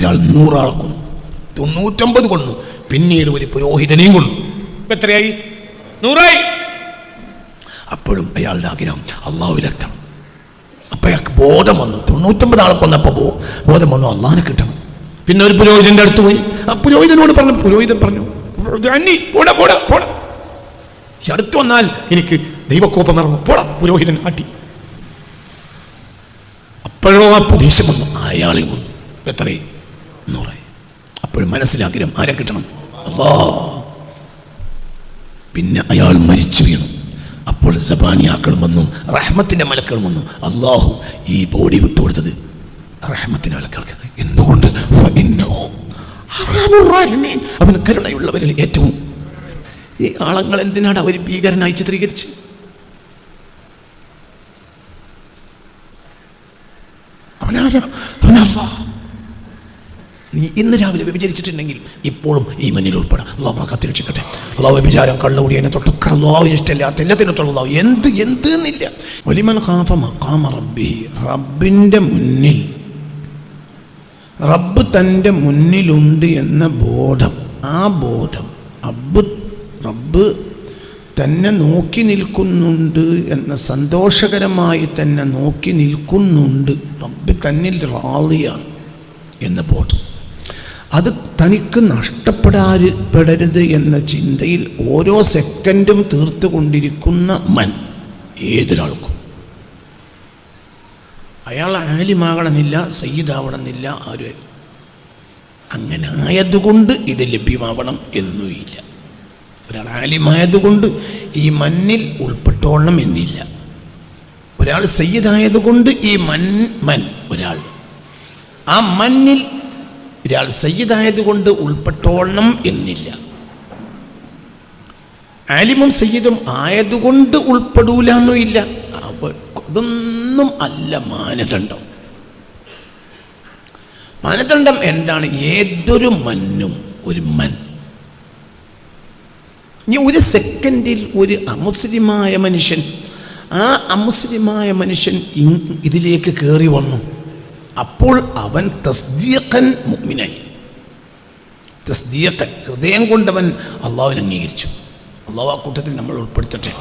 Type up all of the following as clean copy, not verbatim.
അയാൾ 100 ആളെ കൊന്നു, 99 കൊന്നു. പിന്നീട് ഒരു പുരോഹിതനെയും കൊന്നു. എത്രയായി? 100ആയി. അപ്പോഴും അയാളുടെ ആഗ്രഹം അള്ളാഹുവിലെത്തണം. അപ്പം അയാൾക്ക് ബോധം വന്നു. 99 ആളെ കൊന്നപ്പോൾ ബോധം വന്നു, അള്ളാഹിനെ കിട്ടണം. പിന്നെ ഒരു പുരോഹിതൻ്റെ അടുത്ത് പോയി. ആ പുരോഹിതനോട് പറഞ്ഞു. പുരോഹിതൻ പറഞ്ഞു, പോടാ പോടാ പോടാ, ഈ അടുത്ത് വന്നാൽ എനിക്ക് ദൈവകോപം ഇറങ്ങും, പോടാ. പുരോഹിതൻ ആട്ടി. അപ്പോഴോ ആ ദേഷ്യം വന്നു, അയാളെ കൊന്നു. എത്രയായി? 100. അപ്പോഴും മനസ്സിലാഗ്രഹം ആരെ കിട്ടണം? അല്ലാ. പിന്നെ അയാൾ മരിച്ചു വീണു. അപ്പോൾ സബാനിയാക്കളും വന്നു, റഹ്മത്തിന്റെ മലക്കളും വന്നു. അല്ലാഹു ഈ ബോഡി വിട്ടുകൊടുത്തത് റഹ്മത്തിന്റെ മലക്കൾക്ക്. എന്തുകൊണ്ട്? അവന് കരുണയുള്ളവരിൽ ഏറ്റവും. ഈ ആളങ്ങൾ എന്തിനാണ് അവർ ഭീകരനായി ചിത്രീകരിച്ച്? അവനല്ലാ. നീ ഇന്ന് രാവിലെ വ്യഭിചരിച്ചിട്ടുണ്ടെങ്കിൽ ഇപ്പോഴും ഈ മണ്ണിൽ ഉൾപ്പെടാം. അള്ളാഹു കാത്തിരക്ഷിക്കട്ടെ. അള്ളാഹു വ്യഭിചാരം, കള്ളുകൂടിയതിനെ തൊട്ടൊക്കെ അള്ളാഹു ഇഷ്ടമില്ലാത്ത എല്ലാത്തിനും അള്ളാഹു എന്തെന്നില്ല. വലിമൻ ഖാഫ മഖാമ റബ്ബിഹി, റബ്ബിൻ്റെ മുന്നിൽ, റബ്ബ് തൻ്റെ മുന്നിലുണ്ട് എന്ന ബോധം, ആ ബോധം, റബ്ബ് തന്നെ നോക്കി നിൽക്കുന്നുണ്ട് എന്ന, സന്തോഷകരമായി തന്നെ നോക്കി നിൽക്കുന്നുണ്ട്, റബ്ബ് തന്നിൽ റാളിയാണ് എന്ന ബോധം, അത് തനിക്ക് നഷ്ടപ്പെടരുത് എന്ന ചിന്തയിൽ ഓരോ സെക്കൻഡും തീർത്തുകൊണ്ടിരിക്കുന്ന ഏതൊരാൾക്കും. അയാൾ ആലിമാകണമെന്നില്ല, സയ്യിദാവണമെന്നില്ല, ആരും അങ്ങനെ ആയതുകൊണ്ട് ഇത് ലഭ്യമാവണം എന്നുമില്ല. ഒരാൾ ആലിമായതുകൊണ്ട് ഈ മണ്ണിൽ ഉൾപ്പെട്ടോളണം എന്നില്ല. ഒരാൾ സയ്യിദായതുകൊണ്ട് ഈ ഒരാൾ ആ മണ്ണിൽ ഒരാൾ സയ്യിദായതുകൊണ്ട് ഉൾപ്പെട്ടോളണം എന്നില്ല. ആലിമും സയ്യിദും ആയതുകൊണ്ട് ഉൾപ്പെടൂല എന്നും ഇല്ല. അതൊന്നും അല്ല മാനദണ്ഡം. മാനദണ്ഡം എന്താണ്? ഏതൊരു മണ്ണും ഒരു ഇനി ഒരു സെക്കൻഡിൽ ഒരു അമുസ്ലിമായ മനുഷ്യൻ, ആ അമുസ്ലിമായ മനുഷ്യൻ ഇതിലേക്ക് കയറി വന്നു. അപ്പോൾ അവൻ തസ്ദീഖൻ മുഅ്മിനായി. തസ്ദീഖൻ, ഹൃദയം കൊണ്ടവൻ അള്ളാഹുവിനെ അംഗീകരിച്ചു. അള്ളാഹു ആ കൂട്ടത്തിൽ നമ്മൾ ഉൾപ്പെടുത്തട്ടെ.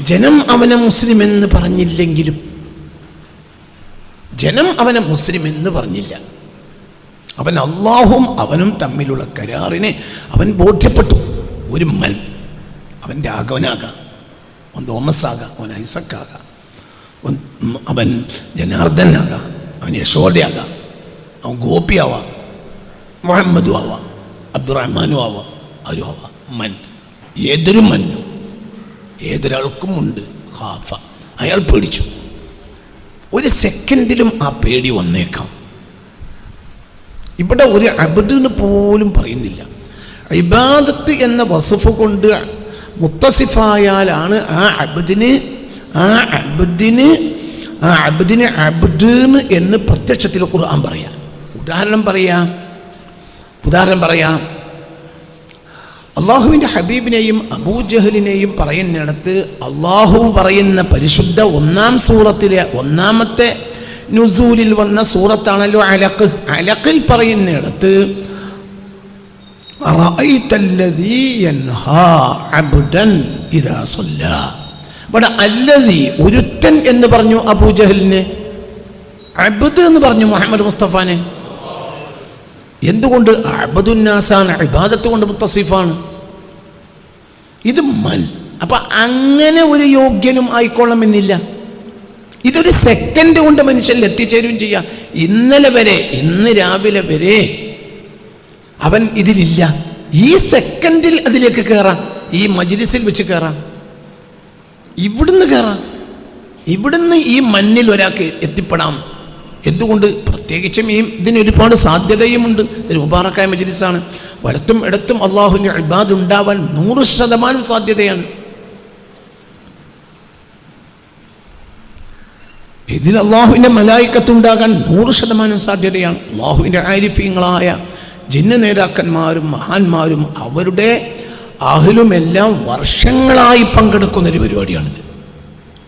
ജനം അവനെ മുസ്ലിം എന്ന് പറഞ്ഞില്ലെങ്കിലും, ജനം അവനെ മുസ്ലിം എന്ന് പറഞ്ഞില്ല, അവൻ അള്ളാഹും അവനും തമ്മിലുള്ള കരാറിനെ അവൻ ബോധ്യപ്പെട്ടു. ഒരു അവൻ്റെ ആഗവനാകാം, അവൻ തോമസാകാം, അവൻ ഐസക്കാകാം, അവൻ ജനാർദ്ദനാകാം, അവൻ യശോദയാകാം, അവൻ ഗോപിയാവാം, മുഹമ്മദും ആവാം, അബ്ദുറഹ്മാനും ആവാം, ആരും ആവാം. ഏതൊരു ഏതൊരാൾക്കും ഉണ്ട് ഖാഫ. അയാൾ പേടിച്ചു. ഒരു സെക്കൻഡിലും ആ പേടി വന്നേക്കാം. ഇവിടെ ഒരു അബ്ദ് പോലും പറയുന്നില്ല. ഇബാദത്ത് എന്ന വസ്ഫ് കൊണ്ട് മുത്തസിഫായാലാണ് ആ അബ്ദിന് അബ്ദ് എന്ന് പ്രത്യക്ഷത്തിൽ ഖുർആൻ പറയാം. ഉദാഹരണം പറയാം. അള്ളാഹുവിൻ്റെ ഹബീബിനെയും അബൂജഹലിനെയും പറയുന്നിടത്ത് അള്ളാഹു പറയുന്ന പരിശുദ്ധ 1-ാം സൂറത്തിലെ 1-ാമത്തെ നുസൂലിൽ വന്ന സൂറത്താണല്ലോ അലഖ്. അലഖിൽ പറയുന്നിടത്ത് ഇവിടെ അല്ലദീ ഒരുത്തൻ എന്ന് പറഞ്ഞു അബൂജഹലിനെ, അബ്ദ് എന്ന് പറഞ്ഞു മുഹമ്മദ് മുസ്തഫാനെ. എന്തുകൊണ്ട്? അബ്ദുന്നാസാണ്, ഇബാദത്ത് കൊണ്ട് മുത്തസിഫാണ്. ഇത് അപ്പൊ അങ്ങനെ ഒരു യോഗ്യനും ആയിക്കൊള്ളണമെന്നില്ല. ഇതൊരു സെക്കൻഡ് കൊണ്ട് മനുഷ്യനിൽ എത്തിച്ചേരുകയും ചെയ്യാം. ഇന്ന് രാവിലെ വരെ അവൻ ഇതിലില്ല. ഈ സെക്കൻഡിൽ അതിലേക്ക് കയറാം. ഈ മജ്ലിസിൽ വെച്ച് കയറാം, ഇവിടുന്ന് ഈ മണ്ണിൽ ഒരാൾക്ക് എത്തിപ്പെടാം. എന്തുകൊണ്ട്? പ്രത്യേകിച്ചും ഇതിന് ഒരുപാട് സാധ്യതയുമുണ്ട്. ഇതൊരു മുബാറക്കായ മജ്ലിസാണ്. വലത്തും ഇടത്തും അള്ളാഹുവിൻ്റെ ഇബാദ് ഉണ്ടാവാൻ 100% സാധ്യതയാണ്. ഇതിൽ അള്ളാഹുവിൻ്റെ മലായിക്കത്തുണ്ടാകാൻ 100% സാധ്യതയാണ്. അള്ളാഹുവിൻ്റെ ആരിഫീങ്ങളായ ജിന്ന് നേതാക്കന്മാരും മഹാന്മാരും അവരുടെ അഹ്ലുമെല്ലാം വർഷങ്ങളായി പങ്കെടുക്കുന്നൊരു പരിപാടിയാണിത്.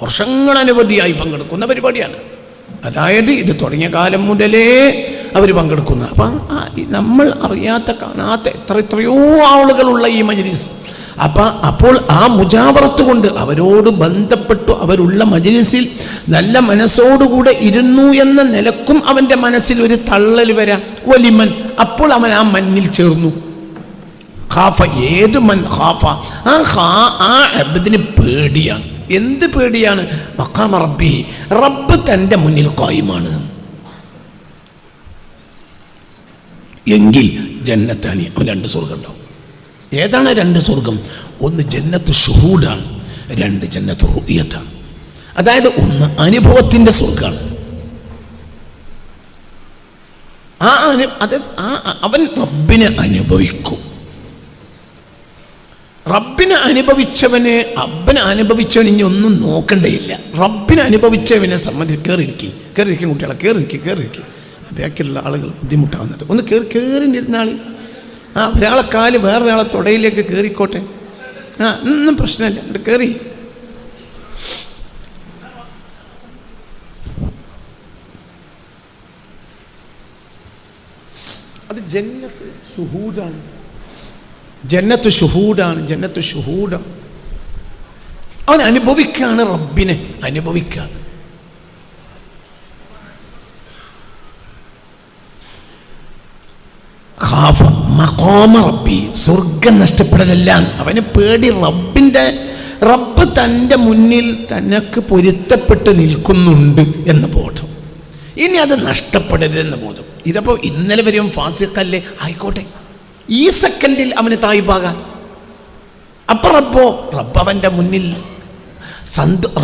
വർഷങ്ങളനവധിയായി പങ്കെടുക്കുന്ന പരിപാടിയാണ്. അതായത് ഇത് തുടങ്ങിയ കാലം മുതലേ അവർ പങ്കെടുക്കുന്നു. അപ്പം നമ്മൾ അറിയാത്ത കാണാത്ത എത്രയോ ആളുകളുള്ള ഈ മജ്‌ലിസ്. അപ്പോൾ ആ മുജാവറത്ത് കൊണ്ട് അവരോട് ബന്ധപ്പെട്ടു അവരുള്ള മജ്‌ലിസിൽ നല്ല മനസ്സോടുകൂടെ ഇരുന്നു എന്ന നിലക്കും അവൻ്റെ മനസ്സിൽ ഒരു തള്ളൽ വരാം. വലിമൻ, അപ്പോൾ അവൻ ആ മന്നിൽ ചേർന്നു. ഖാഫ, ഏത് മൻ ഖാഫ, ആ അബ്ദിന് പേടിയാണ്. എന്ത് പേടിയാണ്? മഖാമ റബ്ബി, റബ്ബ് തൻ്റെ മുന്നിൽ ഖായിമാണ് എങ്കിൽ ജന്നത്താനി, അവൻ 2 സ്വർഗം ഉണ്ടാവും. ഏതാണ് 2 സ്വർഗം? ഒന്ന് ജന്നത്ത് ഷുഹൂദാണ്, 2 ജന്നത്ത് റുഇയത്താണ്. അതായത് ഒന്ന് അനുഭവത്തിൻ്റെ സ്വർഗമാണ്. അവൻ റബ്ബിനെ അനുഭവിക്കും. റബ്ബിനെ അനുഭവിച്ചവന് ഇനി ഒന്നും നോക്കണ്ടേയില്ല. റബ്ബിനെ അനുഭവിച്ചവനെ സംബന്ധിച്ച് കയറിയിരിക്കും കുട്ടികളെ, കയറിയിരിക്കും. ബാക്കിലുള്ള ആളുകൾ ബുദ്ധിമുട്ടാവുന്നുണ്ട്. ഒന്ന് കയറിയിരുന്നാൾ ഒരാളെ കാല് വേറൊരാളെ തുടയിലേക്ക് കയറിക്കോട്ടെ, ഒന്നും പ്രശ്നമില്ല, എന്നിട്ട് കയറി. അത് ജന്നത്ത് ഷുഹൂദാണ്. അവൻ അനുഭവിക്കാണ്, റബ്ബിനെ അനുഭവിക്കാണ്. ഖാഫ മഖാമ റബ്ബി, സ്വർഗം നഷ്ടപ്പെടലല്ല. അവന് പേടി റബ്ബ് തൻ്റെ മുന്നിൽ തനക്ക് പൊരുത്തപ്പെട്ട് നിൽക്കുന്നുണ്ട് എന്ന ബോധം. ഇനി അത് നഷ്ടപ്പെടരുതെന്ന ബോധം. ഇതപ്പോൾ ഇന്നലെ വരെയും ഫാസിഖല്ലേ, ആയിക്കോട്ടെ, ഈ സെക്കൻഡിൽ അവന് തായിബാകാം. അപ്പം റബ്ബ് അവൻ്റെ മുന്നിൽ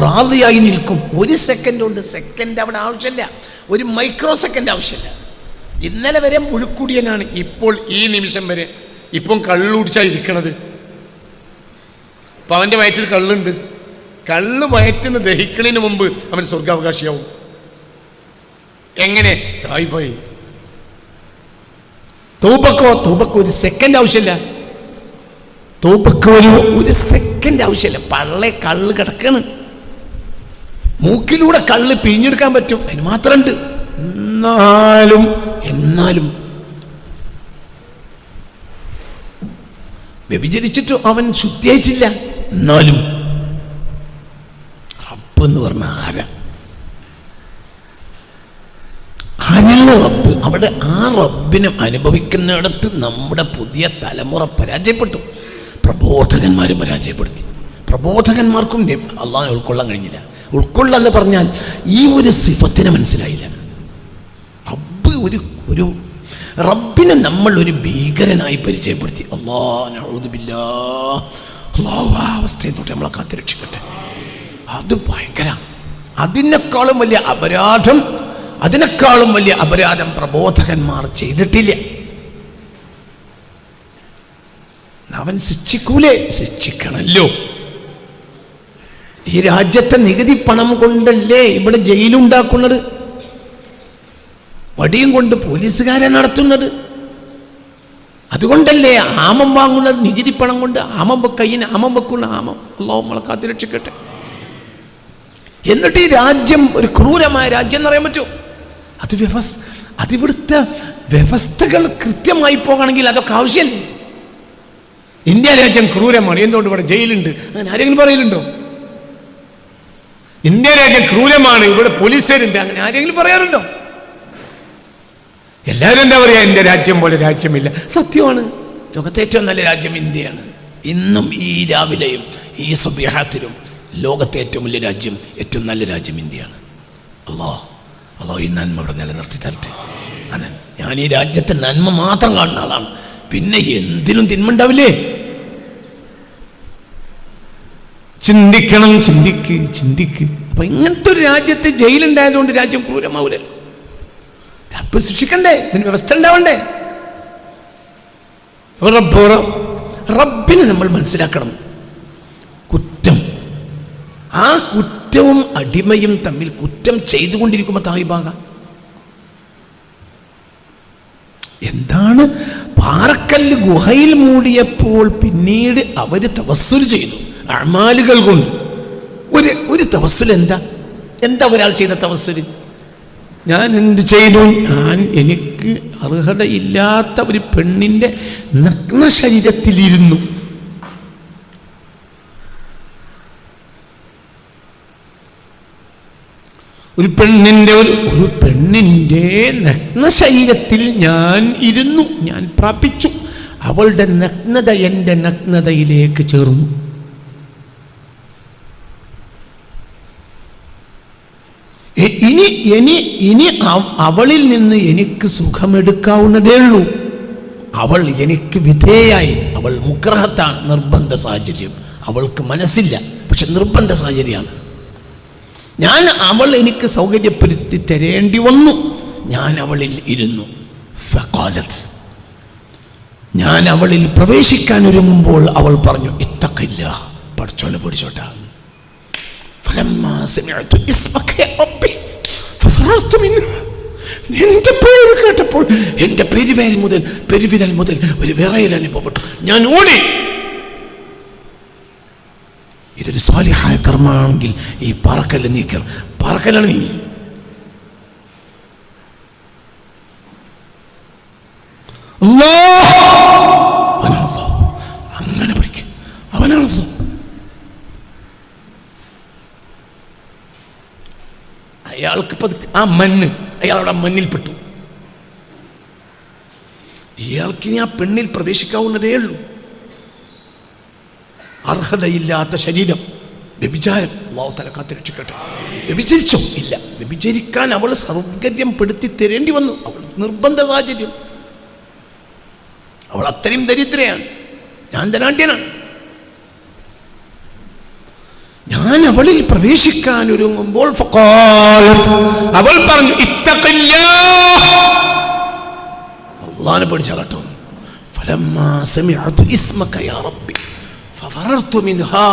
റാദിയായി നിൽക്കും. 1 സെക്കൻഡ് കൊണ്ട്, സെക്കൻഡ് അവിടെ ആവശ്യമില്ല, 1 മൈക്രോ സെക്കൻഡ് ആവശ്യമില്ല. ഇന്നലെ വരെ മുഴുക്കുടിയനാണ്, ഇപ്പോൾ ഈ നിമിഷം വരെ ഇപ്പം കള്ളുടിച്ചായിരിക്കണത്. അപ്പം അവൻ്റെ വയറ്റിൽ കള്ളുണ്ട്. കള്ള് വയറ്റിന് ദഹിക്കണതിന് മുമ്പ് അവൻ സ്വർഗാവകാശിയാവും. എങ്ങനെ? തായിബായി. തൗബക്ക് 1 സെക്കൻഡ് ആവശ്യമില്ല. തൗബക്ക് 1 സെക്കൻഡ് ആവശ്യമില്ല. പള്ളെ കള്ള് കിടക്കാണ്, മൂക്കിലൂടെ കള്ള് പിഴിഞ്ഞെടുക്കാൻ പറ്റും, അതിന് മാത്രമുണ്ട്. എന്നാലും വ്യഭിചരിച്ചിട്ട് അവൻ ശുദ്ധിയായിട്ടില്ല. എന്നാലും റബ്ബ് എന്ന് പറഞ്ഞ ആരാണ് റബ്ബ്? അവിടെ ആ റബ്ബിനെ അനുഭവിക്കുന്നിടത്ത് നമ്മുടെ പുതിയ തലമുറ പരാജയപ്പെട്ടു. പ്രബോധകന്മാരും പരാജയപ്പെടുത്തി. പ്രബോധകന്മാർക്കും അള്ളാഹനെ ഉൾക്കൊള്ളാൻ കഴിഞ്ഞില്ല. ഉൾക്കൊള്ളാന്ന് പറഞ്ഞാൽ ഈ ഒരു സിഫത്തിനെ മനസ്സിലായില്ല. റബ്ബിനെ നമ്മൾ ഒരു ഭീകരനായി പരിചയപ്പെടുത്തി. അല്ലാഹു ആ അവസ്ഥയെ തൊട്ട് നമ്മളെ കാത്തുരക്ഷിക്കട്ടെ. അത് ഭയങ്കര, അതിനേക്കാളും വലിയ അപരാധം പ്രബോധകന്മാർ ചെയ്തിട്ടില്ല. അവൻ ശിക്ഷിക്കൂലേ? ശിക്ഷിക്കണല്ലോ. ഈ രാജ്യത്തെ നികുതി പണം കൊണ്ടല്ലേ ഇവിടെ ജയിലുണ്ടാക്കുന്നത്, വടിയും കൊണ്ട് പോലീസുകാരെ നടത്തുന്നത്. അതുകൊണ്ടല്ലേ ആമം വാങ്ങുന്നത്, നികുതി പണം കൊണ്ട്. കയ്യിന് ആമം വെക്കുന്ന അല്ലാഹു നമ്മളെ കാത്തുരക്ഷിക്കട്ടെ. എന്നിട്ട് ഈ രാജ്യം ഒരു ക്രൂരമായ രാജ്യം എന്നറിയാൻ പറ്റുമോ? അതിവിടുത്തെ വ്യവസ്ഥകൾ കൃത്യമായി പോകണമെങ്കിൽ അതൊക്കെ ആവശ്യമല്ലേ? ഇന്ത്യ രാജ്യം ക്രൂരമാണ്, എന്തുകൊണ്ട് ഇവിടെ ജയിലുണ്ട്, അങ്ങനെ ആരെങ്കിലും പറയലുണ്ടോ? ഇന്ത്യ രാജ്യം ക്രൂരമാണ്, ഇവിടെ പോലീസുകാരുണ്ട്, അങ്ങനെ ആരെങ്കിലും പറയാറുണ്ടോ? എല്ലാവരും എന്താ പറയുക, എൻ്റെ രാജ്യം പോലെ രാജ്യമില്ല. സത്യമാണ്, ലോകത്തെ ഏറ്റവും നല്ല രാജ്യം ഇന്ത്യയാണ്. ഇന്നും ഈ രാവിലെയും ഈ സുബ്ഹിഹത്തിലും ലോകത്തെ ഏറ്റവും വലിയ രാജ്യം, ഏറ്റവും നല്ല രാജ്യം ഇന്ത്യയാണ്. അല്ലാഹ് ഈ നന്മ ഇവിടെ നിലനിർത്തി തരട്ടെ. അതെ, ഞാൻ ഈ രാജ്യത്തെ നന്മ മാത്രം കാണുന്ന ആളാണ്. പിന്നെ എന്തിനും തിന്മ ഉണ്ടാവില്ലേ? ചിന്തിക്കണം, ചിന്തിക്ക്. അപ്പൊ ഇങ്ങനത്തെ ഒരു രാജ്യത്ത് ജയിലുണ്ടായതുകൊണ്ട് രാജ്യം ക്രൂരമാവൂലല്ലോ. റബ്ബ് ശിക്ഷിക്കണ്ടേ? ഇതിന് വ്യവസ്ഥ ഉണ്ടാവണ്ടേ? റബ്ബിനെ നമ്മൾ മനസ്സിലാക്കണം. ആ കുറ്റവും അടിമയും തമ്മിൽ കുറ്റം ചെയ്തുകൊണ്ടിരിക്കുമ്പോൾ തായിബാകാം. എന്താണ്? പാറക്കല്ല് ഗുഹയിൽ മൂടിയപ്പോൾ പിന്നീട് അവര് തവസ്സുൽ ചെയ്തു അഅ്മാലുകൾ കൊണ്ട്. ഒരു തവസ്സുൽ എന്താ ഒരാൾ ചെയ്ത തവസ്സുൽ? ഞാൻ എന്ത് ചെയ്തു? ഞാൻ എനിക്ക് അർഹതയില്ലാത്ത ഒരു പെണ്ണിൻ്റെ നഗ്ന ശരീരത്തിലിരുന്നു. ഒരു പെണ്ണിൻ്റെ നഗ്ന ശരീരത്തിൽ ഞാൻ ഇരുന്നു, ഞാൻ പ്രാപിച്ചു. അവളുടെ നഗ്നത എൻ്റെ നഗ്നതയിലേക്ക് ചേർന്നു. ഇനി അവളിൽ നിന്ന് എനിക്ക് സുഖമെടുക്കാവുന്നതേ ഉള്ളൂ. അവൾ എനിക്ക് വിധേയായി. അവൾ മുക്രഹത്താണ്, നിർബന്ധ സാഹചര്യം. അവൾക്ക് മനസ്സില്ല, പക്ഷെ നിർബന്ധ സാഹചര്യമാണ്. അവൾ എനിക്ക് സൗകര്യപ്പെടുത്തി തരേണ്ടി വന്നു. ഞാൻ അവളിൽ ഇരുന്നു. ഫഖാലത്ത്, ഞാൻ അവളിൽ പ്രവേശിക്കാൻ ഒരുങ്ങുമ്പോൾ അവൾ പറഞ്ഞു, ഇത്തഖില്ല, പഠിച്ചോനെ പിടിച്ചോട്ടാ. ഫലമ്മാ സമിഅതു ഇസ്മക യാ റബ്ബി ഫഫറർതു മിൻഹു, എന്റെ പേര് കേട്ടപ്പോൾ എന്റെ പെരുവിരൽ മുതൽ ഒരു വിറയൽ അനുഭവപ്പെട്ടു. ഞാൻ ഓടി. ഇതൊരു സാലിഹായ കർമ്മമാണെങ്കിൽ ഈ പാറക്കല്ല് നീക്കർ, പാറക്കല്ലാണ് നീങ്ങി. അങ്ങനെ പഠിക്കും. അവനാണ് അയാൾക്ക് ആ മണ്ണ് അയാളുടെ മണ്ണിൽപ്പെട്ടു. ഇയാൾക്കിനി ആ പെണ്ണിൽ പ്രവേശിക്കാവുന്നതേ ഉള്ളൂ. അർഹതയില്ലാത്ത ശരീരം, വ്യഭിചാരം. അല്ലാഹു തആല കാത്തുരക്ഷിക്കട്ടെ. വ്യഭിചരിച്ചോ? ഇല്ല. വ്യഭിചരിക്കാൻ അവൾ സൗകര്യം പെടുത്തി തരേണ്ടി വന്നു. അവൾ നിർബന്ധ സാഹചര്യം. അവൾ അത്രയും ദരിദ്രയാണ്, ഞാൻ ധനാഢ്യനാണ്. ഞാൻ അവളിൽ പ്രവേശിക്കാൻ ഒരുങ്ങുമ്പോൾ അവൾ പറഞ്ഞു, ഇത്തഖില്ലാഹ്, അല്ലാഹുവിനെ പേടിച്ചാലട്ടോ. ഫലമ്മാ സമിഅതു ഇസ്മക യാ റബ്ബി ഫഫറർതു മിൻഹാ,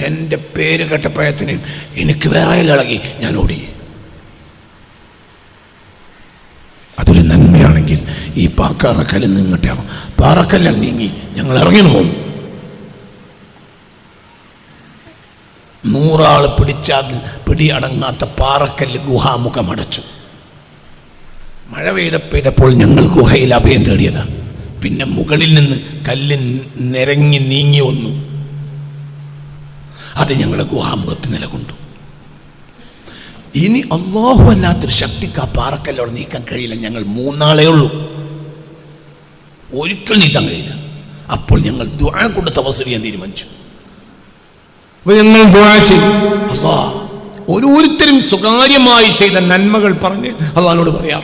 എൻ്റെ പേര് കേട്ടപ്പോഴത്തിന് എനിക്ക് വേറെ ഇളകി, ഞാൻ ഓടി. അതൊരു നന്മയാണെങ്കിൽ ഈ പാറക്കല്ലിൽ നിന്നിട്ടാണ്. പാറക്കല്ലാണ് നീങ്ങി, ഞങ്ങൾ ഇറങ്ങി പോന്നു. 100 ആൾ പിടിച്ചാൽ പിടിയടങ്ങാത്ത പാറക്കല്ല് ഗുഹാമുഖം അടച്ചു. മഴ പെയ്തപ്പോൾ ഞങ്ങൾ ഗുഹയിൽ അഭയം തേടിയതാണ്. പിന്നെ മുകളിൽ നിന്ന് കല്ല് നിരങ്ങി നീങ്ങി വന്നു. അത് ഞങ്ങളെ ഗുഹാമുഖത്ത് നിലകൊണ്ടു. ഇനി അല്ലാഹു അല്ലാത്തൊരു ശക്തിക്ക് ആ പാറക്കല്ലോടെ നീക്കാൻ കഴിയില്ല. ഞങ്ങൾ 3 ആളേ ഉള്ളൂ, ഒരിക്കൽ നീക്കാൻ കഴിയില്ല. അപ്പോൾ ഞങ്ങൾ ദുആ കൊണ്ട് തവസ്സുൽ ചെയ്യാൻ തീരുമാനിച്ചു. ഞങ്ങൾ ദുആ ചെയ്തു. അല്ലാഹ്, ഓരോരുത്തരും സ്വകാര്യമായി ചെയ്ത നന്മകൾ പറഞ്ഞ് അല്ലാഹുവിനോട് പറയാം.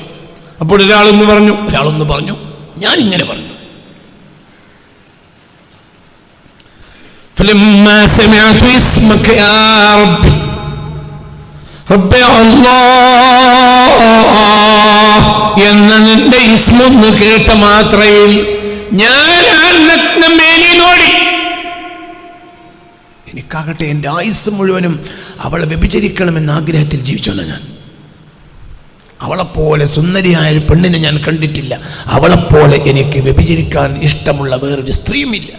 അപ്പോൾ ഒരാളൊന്ന് പറഞ്ഞു, ഞാൻ ഇങ്ങനെ പറഞ്ഞു. ഫലമ്മാ സമിഅതു ഇസ്മക യാ റബ്ബി റബ്ബി അല്ലാഹ് എന്ന നിന്റെ ഇസ്മൊന്ന് കേട്ട മാത്രയിൽ ഞാൻ നഗ്നമേനിയോടി. എനിക്കാകട്ടെ എൻ്റെ ആയുസ് മുഴുവനും അവളെ വ്യഭിചരിക്കണമെന്ന ആഗ്രഹത്തിൽ ജീവിച്ചോന്ന ഞാൻ. അവളെപ്പോലെ സുന്ദരിയായ ഒരു പെണ്ണിനെ ഞാൻ കണ്ടിട്ടില്ല. അവളെപ്പോലെ എനിക്ക് വ്യഭിചരിക്കാൻ ഇഷ്ടമുള്ള വേറൊരു സ്ത്രീയുമില്ല.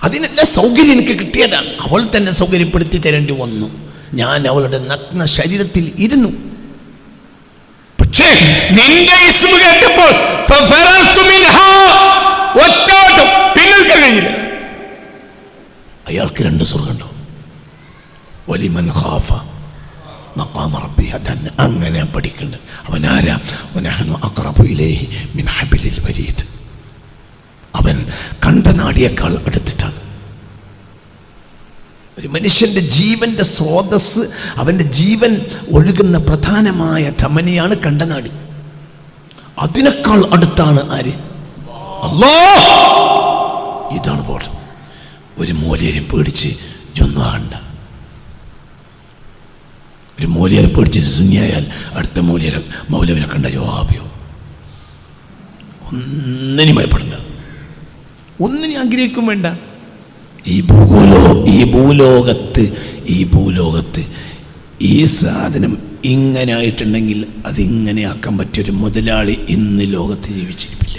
അതിനെല്ലാം സൗകര്യം എനിക്ക് കിട്ടിയതാണ്. അവൾ തന്നെ സൗകര്യപ്പെടുത്തി തരേണ്ടി വന്നു. ഞാൻ അവളുടെ നഗ്ന ശരീരത്തിൽ ഇരുന്നു. പക്ഷേ നിന്റെ ഇസ്മ കേട്ടപ്പോൾ പിന്നിൽ കഴിയില്ല. അയാൾക്ക് 2 സ്വർഗമുണ്ടോ? വലിമൻ ഖാഫ മഖാമ റബ്ബി, അതന്നെ അങ്ങനെ പഠിക്കേണ്ടത്. അവനാരാ? വനഹ്നു അഖറബു ഇലൈഹി മിൻ ഹബ്ലിൽ വരീദ്. അവൻ കണ്ട നാടിയേക്കാൾ അടുത്തിട്ടാണ്. ഒരു മനുഷ്യൻ്റെ ജീവൻ്റെ സ്രോതസ്, അവൻ്റെ ജീവൻ ഒഴുകുന്ന പ്രധാനമായ ധമനിയാണ് കണ്ടനാടി. അതിനേക്കാൾ അടുത്താണ് ആര്? അല്ലാഹ്. ഇതാണ് പോണം. ഒരു മൂല്യരെ പേടിച്ച് ഒന്നാകണ്ട. ഒരു മൂല്യരെ പേടിച്ച് സുന്നിയായാൽ അടുത്ത മൗലവിനെ കണ്ട ജവാബിയോ. ഒന്നിനും ഭയപ്പെടണ്ട, ഒന്നിനും ആഗ്രഹിക്കും വേണ്ട. ഈ ഭൂലോകത്ത് ഈ സാധനം ഇങ്ങനെ ആയിട്ടുണ്ടെങ്കിൽ അതിങ്ങനെ ആക്കാൻ പറ്റിയൊരു മുതലാളി ഇന്ന് ലോകത്ത് ജീവിച്ചിരിപ്പില്ല.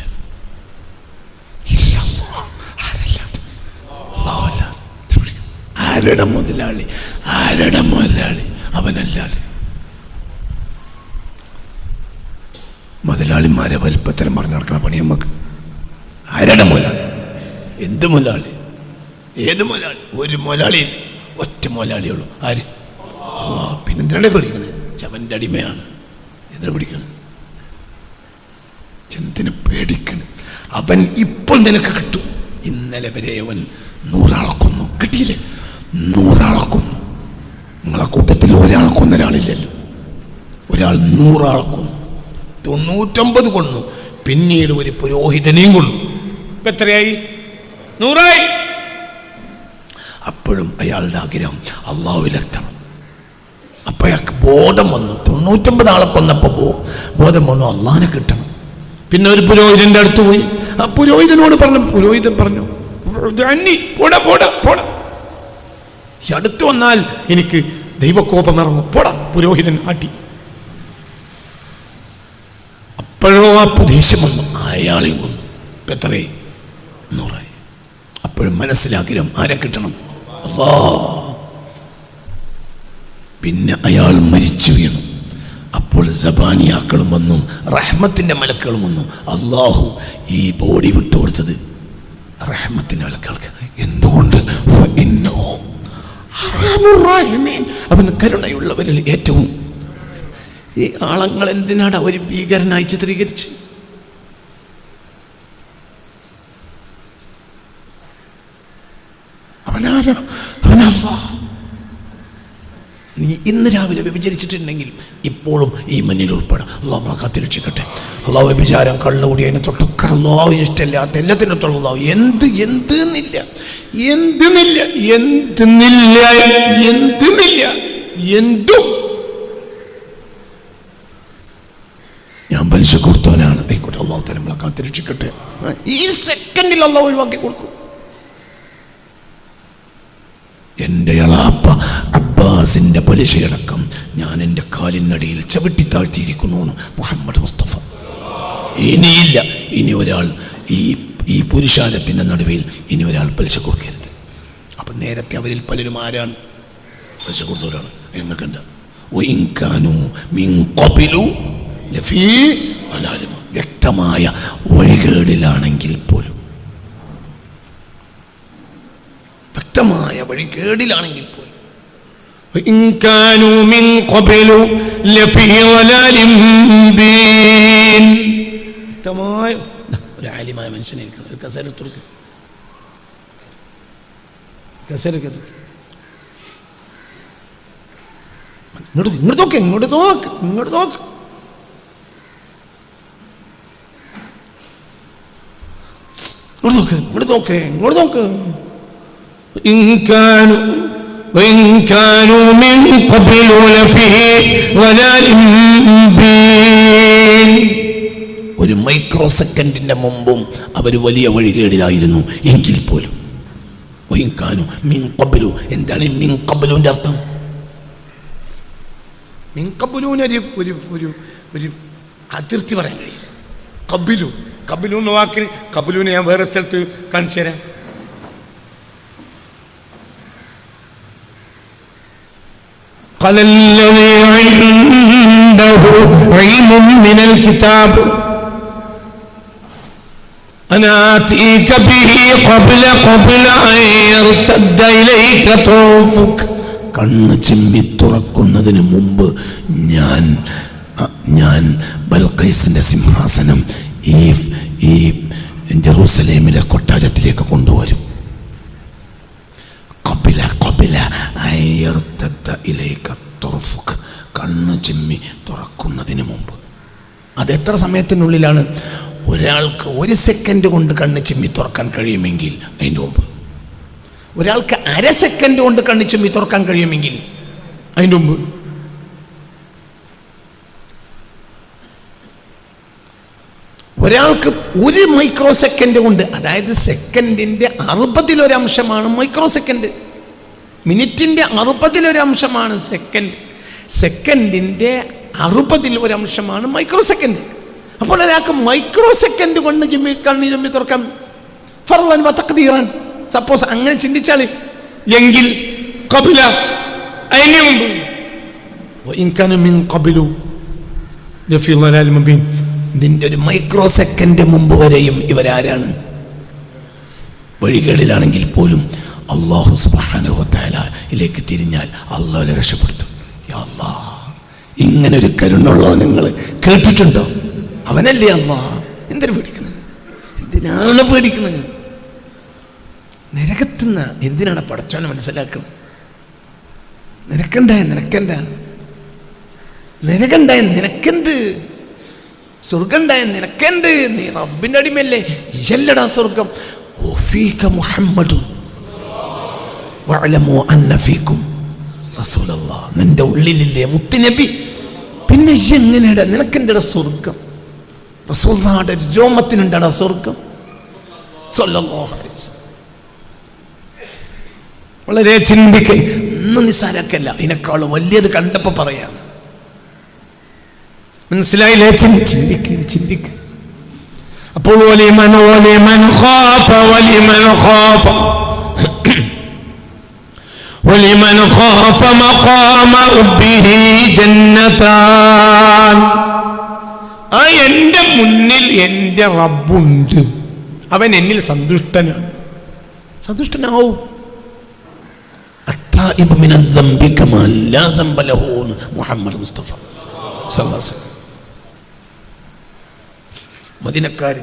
ആരുടെ മുതലാളി അവനല്ലാതെ. മുതലാളിമാരെ വലിപ്പത്തരം പറഞ്ഞു നടക്കണ പണി നമുക്ക്. ആരുടെ മുതലാളി? എന്ത് മുതലാളി? ഏത് മുതലാളി? ഒരു മുതലാളി, ഒറ്റ മുതലാളിയുള്ളൂ. ആര്? അല്ലാഹ്. പിന്നെന്തിനാണ് പഠിക്കണത്? ചവന്റെ അടിമയാണ്. എന്തിനാ പഠിക്കണത്? എന്തിനെ പേടിക്കണ്? അവൻ ഇപ്പോൾ നിനക്ക് കിട്ടും. ഇന്നലെ വരെ അവൻ 100 ആളെ കൊന്നു, കിട്ടിയില്ലേ? 100 ആളെ കൊന്നു. നിങ്ങളെ കൂട്ടത്തിൽ ഒരാളെ കൊന്ന ഒരാളില്ലല്ലോ. ഒരാൾ 100 ആളെ കൊന്നു, 99 കൊന്നു, പിന്നീട് ഒരു പുരോഹിതനെയും കൊന്നു. ഇപ്പൊ എത്രയായി? 100ആയി. അപ്പോഴും അയാളുടെ ആഗ്രഹം അള്ളാഹുവിലെത്തണം. അപ്പൊ അയാൾക്ക് ബോധം വന്നു. 99 ആളെ കൊന്നപ്പോ ബോധം വന്നു, അള്ളാഹിനെ കിട്ടണം. പിന്നെ ഒരു പുരോഹിതന്റെ അടുത്ത് പോയി. ആ പുരോഹിതനോട് പറഞ്ഞു. പുരോഹിതൻ പറഞ്ഞു, പോടാ പോടാ പോടാ, ഈ അടുത്ത് വന്നാൽ എനിക്ക് ദൈവകോപം ഇറങ്ങും, പോടാ. പുരോഹിതൻ ആട്ടി. അപ്പോഴോ ആ ദേഷ്യം വന്നു, അയാളെയും കൊന്നു. എത്രയായി? 100ആയി. അപ്പോഴും മനസ്സിലാഗ്രഹം ആരെ കിട്ടണം? അല്ലാഹ്. പിന്നെ അയാൾ മരിച്ചു വീണു. അപ്പോൾ സബാനിയാക്കളും വന്നു, റഹ്മത്തിന്റെ മലക്കുകളും വന്നു. അല്ലാഹു ഈ ബോഡി വിട്ടുകൊടുത്തത് റഹ്മത്തിന്റെ മലക്കുകൾക്ക്. എന്തുകൊണ്ട്? അവൻ കരുണയുള്ളവരിൽ ഏറ്റവും. ഈ ആളങ്ങൾ എന്തിനാണ് അവർ ഭീകരനായി ചിത്രീകരിച്ച്? അവനാരാ? അവനല്ലാഹ്. നീ ഇന്ന് രാവിലെ വ്യഭിചരിച്ചിട്ടുണ്ടെങ്കിൽ ഇപ്പോഴും ഈ മഞ്ഞിൽ ഉൾപ്പെടാം. അള്ളാഹു നമ്മളെ കാത്തിരക്ഷിക്കട്ടെ. അള്ളാഹു വ്യഭിചാരം, കള്ളുകൂടി, അതിനെ തൊട്ടൊക്കെ അള്ളാഹു ഇഷ്ടമില്ലാത്ത എല്ലാത്തിനും തൊള്ള അള്ളാഹു എന്തെന്നില്ല എന്തും. ഞാൻ പലിശ കൊടുത്തവനാണ്, ആയിക്കോട്ടെ. അള്ളാഹു തആല നമ്മളെ കാത്തിരക്ഷിക്കട്ടെ. ഈ സെക്കൻഡിൽ അള്ളാഹു ഒഴിവാക്കി കൊടുക്കും. എൻ്റെ ഇളാപ്പ അബ്ബാസിന്റെ പലിശയടക്കം ഞാൻ എൻ്റെ കാലിനടിയിൽ ചവിട്ടി താഴ്ത്തിയിരിക്കുന്നു മുഹമ്മദ് മുസ്തഫ. ഇനിയില്ല, ഇനി ഒരാൾ ഈ പുരുഷാരത്തിൻ്റെ നടുവിൽ ഇനി ഒരാൾ പലിശ കൊടുക്കരുത്. അപ്പം നേരത്തെ അവരിൽ പലരും ആരാണ് പലിശ കൊടുത്തവരാണ്. എന്നൊക്കെയുണ്ട് വ്യക്തമായ വഴികേടിലാണെങ്കിൽ പോലും, വ്യക്തമായ വഴികേടിലാണെങ്കിൽ പോലും ഒരു ആലിമായ മനുഷ്യനായിരിക്കണം. ഒരു കസേര തുറക്ക്, കസേര ഇങ്ങോട്ട് നോക്ക്, ഇങ്ങോട്ട് നോക്ക്, ഇങ്ങോട്ട് നോക്ക്. ഇങ്ങോട്ട് നോക്ക്, ഇങ്ങോട്ട് നോക്ക്. ഒരു മൈക്രോ സെക്കൻഡിന്റെ മുമ്പും അവർ വലിയ വഴികേടിലായിരുന്നു. എങ്കിൽ പോലും എന്താണ് മിൻ ഖബ്ലുവിന്റെ അർത്ഥം? മിൻ ഖബ്ലുവിന് ഒരു അതിർത്തി പറയാൻ കഴിയില്ല. കബിലു എന്ന വാക്കിന്, കബിലുവിനെ ഞാൻ വേറെ സ്ഥലത്ത് കാണിച്ചു തരാം. قال الذي عنده علم من الكتاب أنا آتيك به قبل أن يرتد إليك طرفك. കണ്ണ് ചിമ്മി തുറക്കുന്നതിന് മുമ്പ് ഞാൻ ബൽഖൈസിന്റെ സിംഹാസനം ഈ ജെറൂസലേമിലെ കൊട്ടാരത്തിലേക്ക് കൊണ്ടുവരും. കണ്ണ് ചിമ്മി തുറക്കുന്നതിന് മുമ്പ്. അതെത്ര സമയത്തിനുള്ളിലാണ്? ഒരാൾക്ക് 1 സെക്കൻഡ് കൊണ്ട് കണ്ണ് ചിമ്മി തുറക്കാൻ കഴിയുമെങ്കിൽ അതിൻ്റെ മുമ്പ്. ഒരാൾക്ക് 1/2 സെക്കൻഡ് കൊണ്ട് കണ്ണ് ചിമ്മി തുറക്കാൻ കഴിയുമെങ്കിൽ അതിൻ്റെ മുമ്പ്. ഒരാൾക്ക് 1 മൈക്രോ സെക്കൻഡ് കൊണ്ട്, അതായത് സെക്കൻഡിൻ്റെ 60% മൈക്രോ സെക്കൻഡ്, മിനിറ്റിൻ്റെ 60% സെക്കൻഡ്, സെക്കൻഡിൻ്റെ 60% മൈക്രോ സെക്കൻഡ്. അപ്പോൾ ഒരാൾക്ക് മൈക്രോ സെക്കൻഡ് കൊണ്ട് കണ്ണ് ചിമ്മി തുറക്കാം. ഫർളൻ വ തഖ്ദീറൻ, സപ്പോസ് അങ്ങനെ ചിന്തിച്ചാൽ, എങ്കിൽ ഖബല അതിന് മുമ്പ്. വഇൻ കാന മിൻ ഖബ്ലു ലഫീ ളലാലിൻ മുബീൻ, നിന്റെ ഒരു മൈക്രോ സെക്കൻഡ് മുമ്പ് വരെയും ഇവരാരാണ്? വഴികേടിലാണെങ്കിൽ പോലും അല്ലാഹു സുബ്ഹാനഹു വ തആലയിലേക്ക് തിരിഞ്ഞാൽ അല്ലാഹു രക്ഷപ്പെടുത്തും. യാ അല്ലാഹ്, ഇങ്ങനെ ഒരു കരുണുള്ളോ നിങ്ങൾ കേട്ടിട്ടുണ്ടോ? അവനല്ലേ അല്ലാഹ്. എന്തിനു പേടിക്കണത്? എന്തിനാണ് പേടിക്കണത്? നരകത്തുന്ന എന്തിനാണ് പടച്ചോനെ മനസ്സിലാക്കുന്നത്? നിനക്കെന്താ? നരകണ്ടായ നിനക്കെന്ത്? സ്വർഗണ്ടായ നിനക്കെന്ത്? നീ റബ്ബിന്റെ അടിമയല്ലേ? ഇല്ലടാ സ്വർഗം. വഫീക മുഹമ്മദുൻ വഅലമു അന്ന ഫീകും റസൂലുള്ളാഹ്. നിന്റെ ഉള്ളിലില്ലേ മുത്തുനബി? പിന്നെ എങ്ങനെയാടാ നിനക്കെന്താ സ്വർഗം? റസൂലുള്ളാഹിയുടെ രോമത്തിനുണ്ടാടാ സ്വർഗം സ്വല്ലല്ലാഹു അലൈഹി വസല്ലം. വളരെ ചിന്തിക്കുക, ഒന്നും നിസ്സാരക്കല്ല. ഇതിനേക്കാളും വലിയത് കണ്ടപ്പോ പറയാണ്. മനസ്സിലായില്ലേ? ചിന്തിക്കുക. അപ്പോൾ വലിമൻ ഖാഫ മഖാമ റബ്ബിഹി ജന്നതാൻ. ആ എൻ്റെ മുന്നിൽ എൻ്റെ റബ്ബുണ്ട്, അവൻ എന്നിൽ സന്തുഷ്ടനാണ്. സന്തുഷ്ടനാവും. അത്തായിബു മിനൽ ദംബി കമാ ലാ ദംബ ലഹു മുഹമ്മദ് മുസ്തഫ സല്ലല്ലാഹു അലൈഹി വസല്ലം. മദീനക്കാർ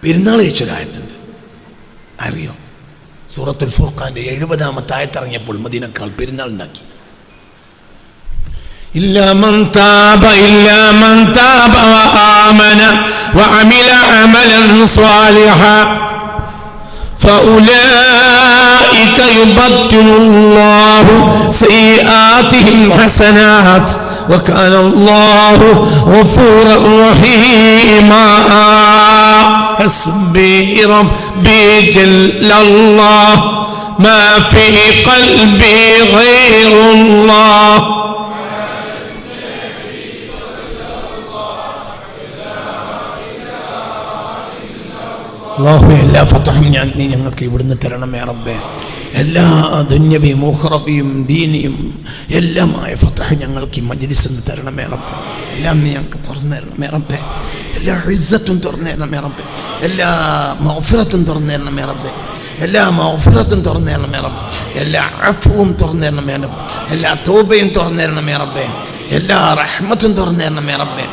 പെരുന്നാൾ കഴിച്ചൊരായത്തുണ്ട്, അറിയോ? സൂറത്തുൽ ഫുർഖാന്റെ 70-ാമത്തെ ആയത്തിറങ്ങിയപ്പോൾ മദീനക്കാർ പെരുന്നാൾ ഉണ്ടാക്കി. إلا من تاب وآمن وعمل عملا صالحا فأولئك يبدل الله سيئاتهم حسنات وكان الله غفورا رحيما. حسبي ربي جل الله ما في قلبي غير الله. അല്ലാഹു എല്ലാ ഫതഹും നീ ഞങ്ങൾക്ക് ഇവിടുന്ന് തരണമേ റബ്ബേ. എല്ലാ ദുന്യവിയും ഉഖ്റവിയും ദീനിയും എല്ലാമായ ഫതഹ് ഞങ്ങൾക്ക് ഈ മജ്ലിസിൽ നിന്ന് തരണമേ റബ്ബേ. എല്ലാം നീ ഞങ്ങൾക്ക് തുറന്നു തരണമേ റബ്ബേ. എല്ലാ ഇസ്സത്തും തുറന്നു തരണമേ റബ്ബേ. എല്ലാ മഗ്ഫിറത്തും തുറന്നു തരണമേ റബ്ബേ. എല്ലാ മഗ്ഫിറത്തും തുറന്നു തരണമേ റബ്ബേ. എല്ലാ അഫ്വും തുറന്നു തരണമേ റബ്ബേ. എല്ലാ തൗബയും തുറന്നു തരണമേ റബ്ബേ. എല്ലാ റഹ്മത്തും തുറന്നു തരണമേ റബ്ബേ.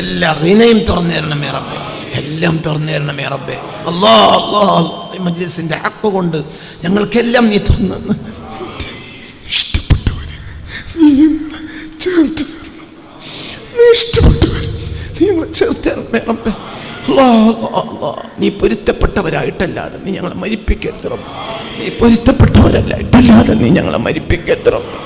എല്ലാ ഗിനയും തുറന്നു തരണമേ റബ്ബേ. എല്ലാം തുറന്നു തരണമേ റബ്ബേ. അല്ലാഹ് ഈ മജ്ലിസിന്റെ ഹഖ് കൊണ്ട് ഞങ്ങൾക്കെല്ലാം നീ തുറന്നു ഇഷ്ടപ്പെട്ടവരെ ചേർത്ത് ഇഷ്ടപ്പെട്ടവർ നീ ഞങ്ങളെ ചേർത്ത് തരണമേ റബ്ബേ. നീ പൊരുത്തപ്പെട്ടവരായിട്ടല്ലാതെ നീ ഞങ്ങളെ മരിപ്പിക്കരുത് റബ്ബേ. നീ പൊരുത്തപ്പെട്ടവരല്ലായിട്ടല്ലാതെ നീ ഞങ്ങളെ മരിപ്പിക്കരുത് റബ്ബേ.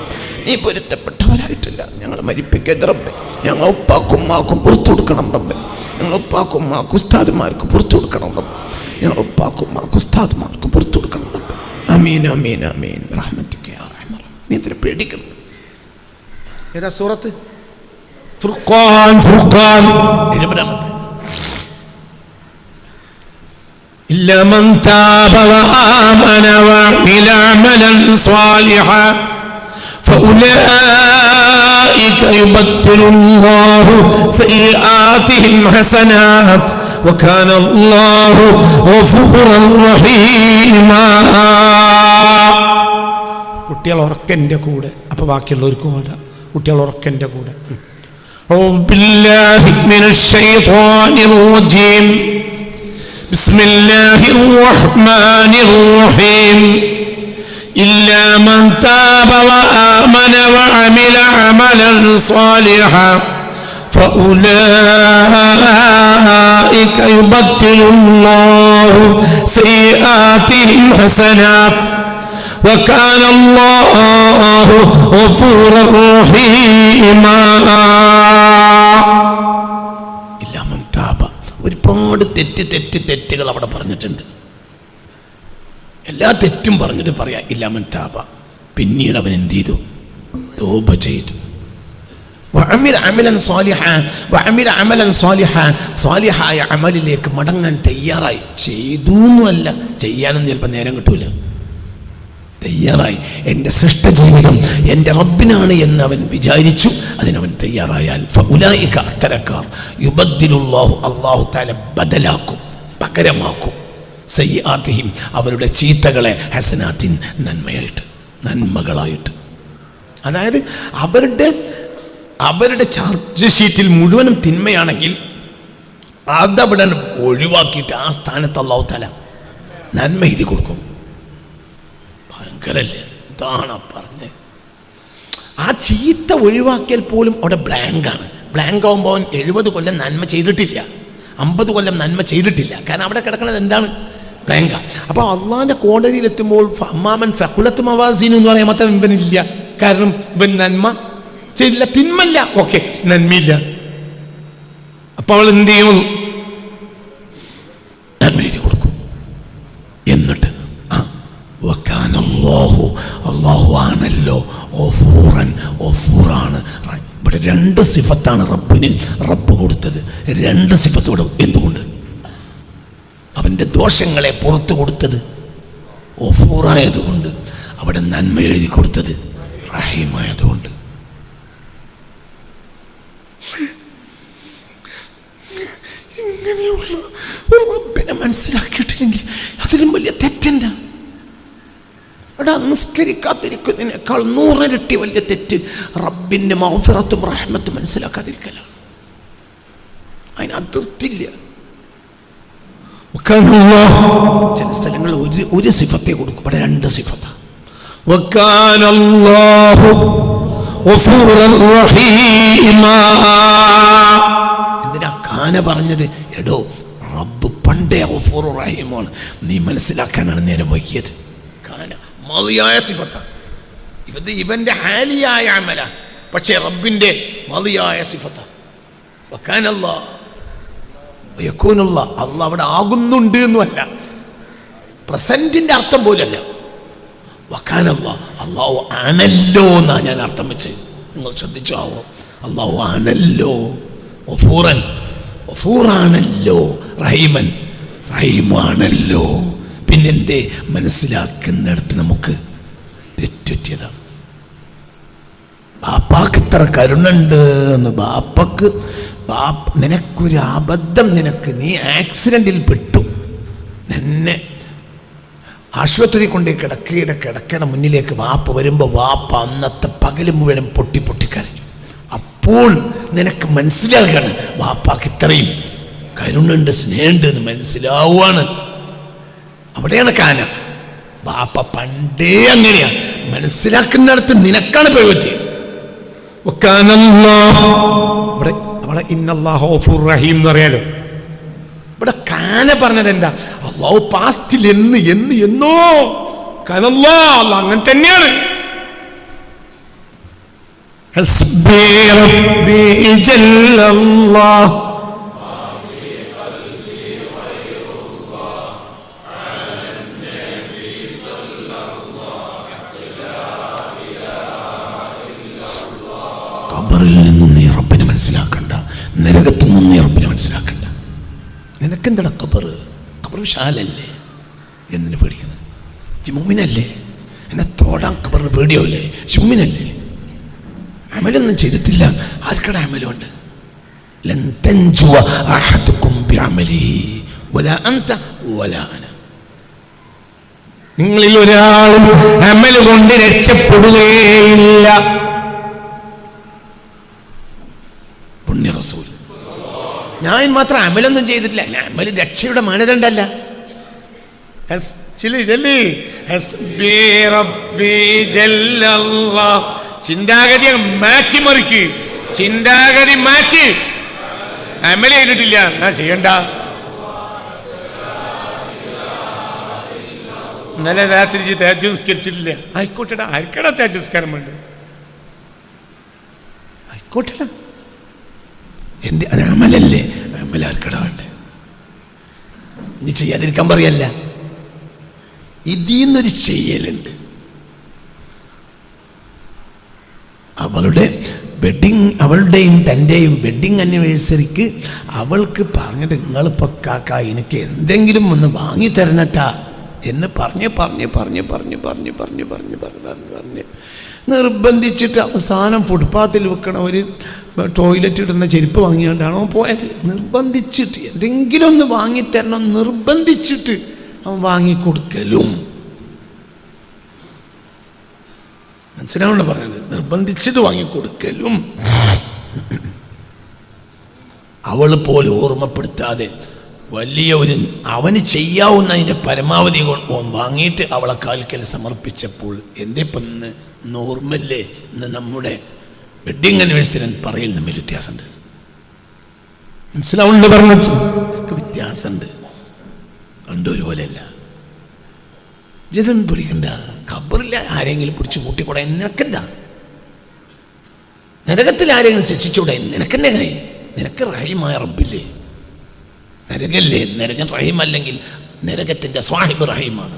നീ പൊരുത്തപ്പെട്ടവരായിട്ടല്ലാതെ ഞങ്ങളെ മരിപ്പിക്കരുത് റബ്ബേ. ഞങ്ങളെ ഉപ്പാക്കും ഉമ്മാക്കും പുറത്തു കൊടുക്കണം റബ്ബേ. ഞങ്ങൾ ഉപ്പാക്കും ഉമ്മാക്കും ഉസ്താദുമാർക്ക് പുറത്തു കൊടുക്കണം റബ്ബേ. ഞങ്ങൾ ഉപ്പാക്കും ഉമ്മാക്കും ഉസ്താദുമാർക്ക് പുറത്തു കൊടുക്കണം റബ്ബേ. ആമീൻ ആമീൻ ആമീൻ റഹ്മത്തിക യാ റഹ്മാൻ. നീ ഇത്ര പേടിക്കണം. ഏതാ സൂറത്ത്? ഫുർഖാൻ. 70-ാമത്തെ. إلا من تاب وآمن وعمل عملا صالحا فأولئك يبدل الله سيئاتهم حسنات وكان الله غفورا رحيما. കുട്ടികൾ ഉറക്കൻ്റെ കൂടെ, അപ്പൊ ബാക്കിയുള്ളവർക്ക് ഓടാം. കുട്ടികൾ ഉറക്കൻ്റെ കൂടെ. أعوذ بالله من الشيطان الرجيم. بسم الله الرحمن الرحيم. إلا من تاب وآمن وعمل عملا صالحا فأولئك يبدل الله سيئاتهم حسنات وكان الله غفورا رحيما. إلا من تاب. ഒരുപാട് തെറ്റുകൾ അവിടെ പറഞ്ഞിട്ടുണ്ട്. എല്ലാ തെറ്റും പറഞ്ഞിട്ട് പറയാം ഇല്ലാമൻ താബ. പിന്നീട് അവൻ എന്ത് ചെയ്തു? തൗബ ചെയ്തു. സ്വാലിഹായ അമലിലേക്ക് മടങ്ങാൻ തയ്യാറായി. ചെയ്തു എന്നല്ല, ചെയ്യാനും ചിലപ്പോൾ നേരം കിട്ടൂല. തയ്യാറായി. എൻ്റെ സൃഷ്ടജീവിതം എൻ്റെ റബ്ബിനാണ് എന്ന് അവൻ വിചാരിച്ചു, അതിനവൻ തയ്യാറായാൽ ഫഉലൈക അത്തരക്കാർ യുബദ്ദിലുല്ലാഹു അല്ലാഹു തആല ബദലാക്കും, പകരമാക്കും സയ്യിആതിഹിം അവരുടെ ചീത്തകളെ ഹസനാത്തിൻ നന്മയായിട്ട്, നന്മകളായിട്ട്. അതായത് അവരുടെ ചാർജ് ഷീറ്റിൽ മുഴുവനും തിന്മയാണെങ്കിൽ അതവിടെ ഒഴിവാക്കിയിട്ട് ആ സ്ഥാനത്ത് അല്ലാഹു തആല നന്മ എഴുതി കൊടുക്കും. ഭയങ്കരല്ലേ? ഇതാണ് പറഞ്ഞത്. ആ ചീത്ത ഒഴിവാക്കിയാൽ പോലും അവിടെ ബ്ലാങ്കാണ്. ബ്ലാങ്ക് ആകുമ്പോൾ അവൻ 70 കൊല്ലം നന്മ ചെയ്തിട്ടില്ല, 50 കൊല്ലം നന്മ ചെയ്തിട്ടില്ല. കാരണം അവിടെ കിടക്കുന്നത് എന്താണ്? ബ്ലാങ്കാ. അപ്പോൾ അള്ളാഹിൻ്റെ കോടതിയിലെത്തുമ്പോൾ ഫഅമ്മാമൻ ഫഖുലത്ത് മവാസീനു എന്ന് പറയാൻ മാത്രം ഇവനില്ല. കാരണം ഇവൻ നന്മ ചെയ്തില്ല, തിന്മല്ല, ഓക്കെ, നന്മയില്ല. അപ്പോൾ അവൾ എന്ത് ചെയ്യും? നന്മ എഴുതി കൊടുക്കും. എന്നിട്ട് അല്ലാഹു ആണല്ലോ ഗഫൂറൻ, ഗഫൂറാണ്. ഇവിടെ 2 സിഫത്താണ് റബ്ബിന് റബ്ബ് കൊടുത്തത്. 2 സിഫത്ത് ഇവിടെ. എന്തുകൊണ്ട്? അവൻ്റെ ദോഷങ്ങളെ പുറത്തു കൊടുത്തത് ഗഫൂറായതുകൊണ്ട്, അവിടെ നന്മ എഴുതി കൊടുത്തത് റഹീമായതുകൊണ്ട്. ഇങ്ങനെയുള്ള ഒരു റബ്ബിനെ മനസ്സിലാക്കിയിട്ടില്ലെങ്കിൽ അതിലും വലിയ തെറ്റെന്താ? അവിടെ നിസ്കരിക്കാതിരിക്കുന്നതിനേക്കാൾ 100 ഇരട്ടി വലിയ തെറ്റ് റബ്ബിൻ്റെ മഗ്ഫിറത്തും റഹ്മത്തും മനസ്സിലാക്കാതിരിക്കലാണ്. അതിന് അതിർത്തില്ല. ചില സ്ഥലങ്ങളിൽ ഒരു സിഫത്തെ കൊടുക്കും, ഇവിടെ 2 സിഫത്താ. എന്തിനാ കാന പറഞ്ഞത്? എടോ, റബ്ബ് പണ്ടേ ഗഫൂർ റഹീമാണ്, നീ മനസ്സിലാക്കാനാണ് നേരം വൈകിയത്. കാന മളിയായ സിഫത്താണ്. ഇവന്റെ ഹാലിയായ അമല, പക്ഷേ റബ്ബിന്റെ മളിയായ സിഫത്താണ്. അള്ളാഹ് അവിടെ ആകുന്നുണ്ട് എന്നുമല്ല, പ്രസന്റിന്റെ അർത്ഥം പോലല്ല. അള്ളാഹു ആണല്ലോ എന്നാ ഞാൻ അർത്ഥം വെച്ച്. നിങ്ങൾ ശ്രദ്ധിച്ചോ? അള്ളാഹു ആണല്ലോ, ഗഫൂറാണല്ലോ, റഹീമൻ, റഹീമാണല്ലോ. പിന്നെന്തേ? മനസ്സിലാക്കുന്നിടത്ത് നമുക്ക് തെറ്റുപറ്റിയതാണ്. ബാപ്പാക്ക് ഇത്ര കരുണുണ്ട് എന്ന്. നിനക്കൊരു അബദ്ധം, നീ ആക്സിഡന്റിൽ പെട്ടു, നിന്നെ ആശുപത്രി കൊണ്ട് കിടക്കയുടെ മുന്നിലേക്ക് വാപ്പ വരുമ്പോൾ വാപ്പ അന്നത്തെ പകല് മുഴുവനും പൊട്ടിക്കരഞ്ഞു. അപ്പോൾ നിനക്ക് മനസ്സിലാവുകയാണ് വാപ്പാക്ക് ഇത്രയും കരുണുണ്ട്, സ്നേഹമുണ്ട് എന്ന് മനസ്സിലാവുകയാണ്. അവിടെയാണ് കാന. വാപ്പ പണ്ടേ അങ്ങനെയാ. മനസ്സിലാക്കുന്നിടത്ത് നിനക്കാണ് പോയി പറ്റിയത്. അവിടെ ഇന്നല്ലാഹു ഗഫൂർ റഹീം എന്ന് പറയാലോ. ഇവിടെ കാന പറഞ്ഞത് എന്താ? അല്ലാഹു പാസ്റ്റിൽ എന്നോ കാനല്ലാ, അല്ലാഹ് അങ്ങനെ തന്നെയാണ്. ഹസ്ബി റബ്ബി ജല്ലല്ലാഹ് ഖബറിൽ നിന്നും നീ റബ്ബിനെ മനസ്സിലാക്കണ്ട, നരകത്തിൽ നിന്നും നീ റബ്ബിനെ മനസ്സിലാക്കണ്ട. നിനക്കെന്താ ഖബർ വിശാലല്ലേ? എന്തിനു പേടിക്കണം? മുഅ്മിനല്ലേ? എന്നെ തോടാൻ ഖബറിന് പേടിയാവില്ലേ? മുഅ്മിനല്ലേ? അമലൊന്നും ചെയ്തിട്ടില്ല, ആർക്കടെ അമലുണ്ട്? ലൻ തൻജുവ അഹദുകും ബിഅമലിഹി വലാ അൻത വലാ അന. നിങ്ങളിൽ ഒരാളും അമൽ കൊണ്ട് രക്ഷപ്പെടുകയില്ല. പുണ്യ റസൂൽ. ഞാൻ മാത്രം അമലൊന്നും ചെയ്തിട്ടില്ല. അമൽ രക്ഷയുടെ മാനദണ്ഡമല്ല. ചിന്താഗതി മാറ്റിമറിക്ക്, ചിന്താഗതി മാറ്റി. അമൽ ചെയ്തിട്ടില്ല, ചെയ്യണ്ട. ഇന്നലെ രാത്രി തഹജ്ജുദ് നിസ്കരിച്ചിട്ടില്ല, ആയിക്കോട്ടെടാ. ആർക്കടാ തഹജ്ജുദ് നിസ്കാരം വേണ്ട? ആയിക്കോട്ടെടാ. അത് അമലല്ലേ? അമലാർക്കട വേണ്ടേ? നീ ചെയ്യാതിരിക്കാൻ പറയല്ല. ഇതിന്നൊരു ചെയ്യലുണ്ട്. അവളുടെയും തൻ്റെയും വെഡിങ് ആനിവേഴ്സറിക്ക് അവൾക്ക് പറഞ്ഞിട്ട്, നിങ്ങളിപ്പോൾ കാക്ക എനിക്ക് എന്തെങ്കിലും ഒന്ന് വാങ്ങിത്തരണട്ടാ എന്ന് പറഞ്ഞ് നിർബന്ധിച്ചിട്ട് അവസാനം ഫുട്പാത്തിൽ വെക്കണ ഒരു ടോയ്ലറ്റ് ഇടുന്ന ചെരുപ്പ് വാങ്ങിയാണ്ടാണോ പോയത്. നിർബന്ധിച്ചിട്ട് എന്തെങ്കിലും ഒന്ന് വാങ്ങിത്തരണം നിർബന്ധിച്ചിട്ട് അവൻ വാങ്ങിക്കൊടുക്കലും. മനസ്സിലാവണോ പറഞ്ഞത്? നിർബന്ധിച്ചിട്ട് വാങ്ങിക്കൊടുക്കലും. അവൾ പോലും ഓർമ്മപ്പെടുത്താതെ വലിയ ഒരു അവന് ചെയ്യാവുന്നതിൻ്റെ പരമാവധി വാങ്ങിയിട്ട് അവളെ കാൽക്കൽ സമർപ്പിച്ചപ്പോൾ എന്തിപ്പം ഇന്ന് നോർമല്ലേ ഇന്ന് നമ്മുടെ വെഡിങ് ആനിവേഴ്സറി പറയൽ തമ്മിൽ വ്യത്യാസമുണ്ട്. മനസ്സിലാവുന്നുണ്ട് പറഞ്ഞ വ്യത്യാസമുണ്ട്. കണ്ടൊരുപോലെയല്ല. ഇതൊന്നും പിടിക്കണ്ട. ഖബറില്ല ആരെങ്കിലും പിടിച്ച് കൂട്ടിക്കൂടെ നിനക്കെന്താ? നരകത്തിൽ ആരെങ്കിലും ശിക്ഷിച്ചൂടെ നിനക്കെന്നെ കാര്യം? നിനക്ക് റഹീമായ റബ്ബില്ലേ? നരകല്ലേ? നരകൻ റഹീം അല്ലെങ്കിൽ നരകത്തിൻ്റെ സ്വാഹിബ് റഹീമാണ്.